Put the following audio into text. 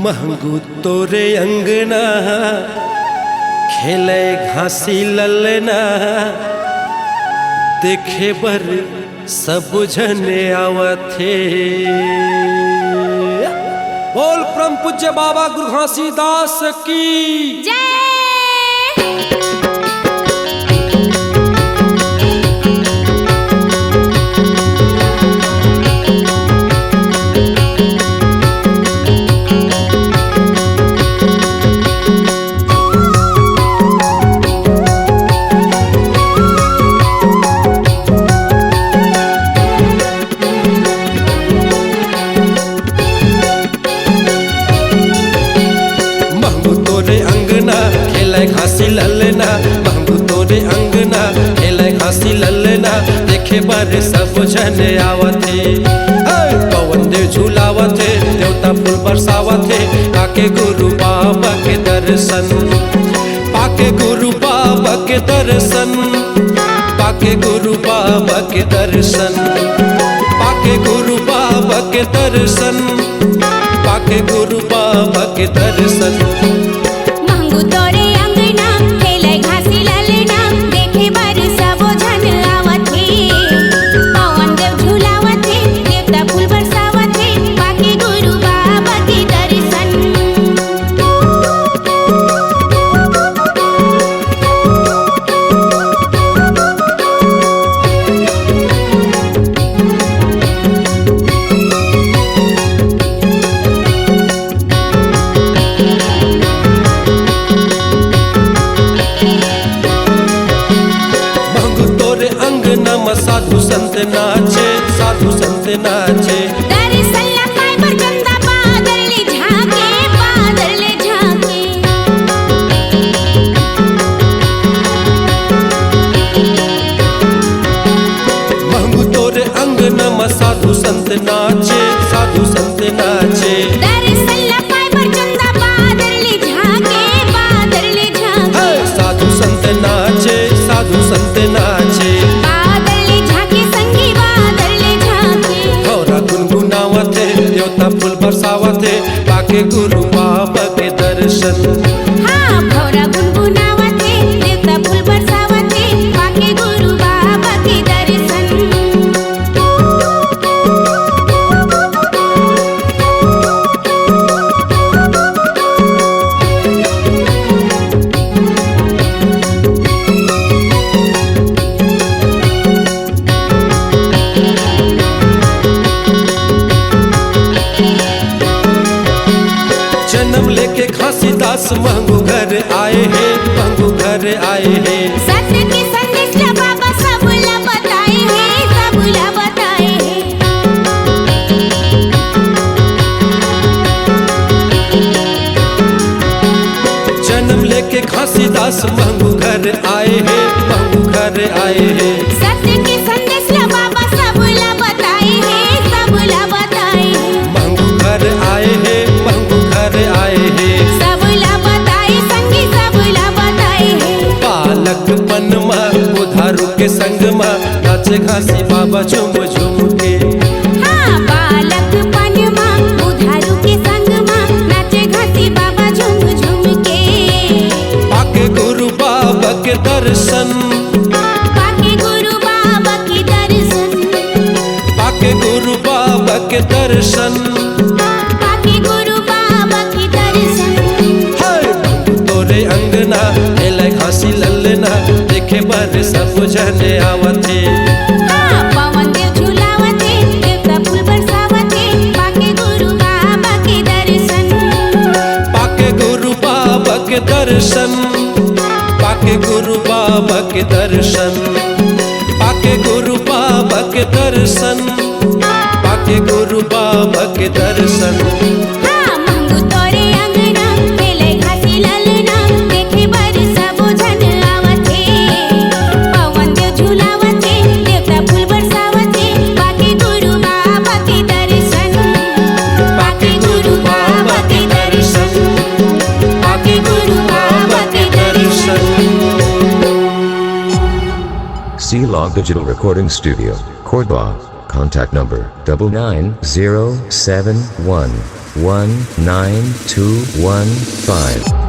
महंगू तोरे अंगना खेले घासी ललना देखे बर सब जने आवथे। बोल परम पूज्य बाबा गुरु घासीदास की जय। घासी ललना महंगू तोरे अंगना खेले घासी ललना देखे बर सब जने आवथे। पवन देव झूलावथे देवता फूल बरसावथे पाके गुरु बाबा के दर्शन, पाके गुरु बाबा के दर्शन, पाके गुरु बाबा के दर्शन, पाके गुरु बाबा के दर्शन, पाके गुरु बाबा के दर्शन। महंगू तोरे अंगना खेले घासी ललना देखे बर सब जन आवथे। पवन देव झूलावथे देवता फूल बरसावथे पाके गुरु बाबा के दर्शन। साधु संत नाचे, साधु संत नाचे दर्शन ला पाए पर चंदा बादल ले झांके, बादल ले झांके। महंगू तोरे अंगना में साधु संत नाचे, साधु संत नाचे दर्शन ला पाए पर चंदा बादल ले झांके, बादल ले झांके। साधु संत नाचे, साधु संत नाचे फूल बरसावथे पाके गुरु बाबा के दर्शन। हाँ भौरा गुनगुनावथे देवता फूल बरसावथे पाके गुरु बाबा के दर्शन। जन्म लेके घासीदास महंगू घर आए हैं, महंगू घर आए हैं। सत्य के संदेश ला बाबा सब ला बताए हैं, सब ला बताए हैं। जन्म लेके घासीदास महंगू घर आए हैं, महंगू घर आए हैं। सत्य के संदेश ला बाबा सब ला बताए हैं, सब ला बताए हैं। महंगू घर आए हैं, महंगू घर आए हैं। सब ला बताए संगी सब ला बताए हैं। बालक पन में उधारू के संग में नाचे घासी बाबा झूम झूम के। हाँ बालक पन में उधारू के संग में नाचे घासी बाबा झूम झूम के। पाके गुरु बाबा के दर्शन, पाके गुरु बाबा के दर्शन, पाके गुरु बाबा के दर्शन, पाके गुरु बाबा के दर्शन। तोरे अंगना खेले घासी ललना देखे बर सब जने आवथे। हाँ पवन देव झूलावथे देवता फूल बरसावथे पाके गुरु बाबा के दर्शन। पाके गुरु बाबा के दर्शन, पाके गुरु बाबा के दर्शन, पाके गुरु बाबा के दर्शन, पाके गुरु बाबा के दर्शन। हाँ महंगू तोरे अंगना खेले घासी ललना देखे बर सब जन आवथे। पवन देव झूलावथे देवता फूल बरसावथे पाके गुरु बाबा के दर्शन। पाके गुरु बाबा के दर्शन, पाके गुरु बाबा के दर्शन। C-Log Digital Recording Studio, Cordoba. Contact number 99071 192115.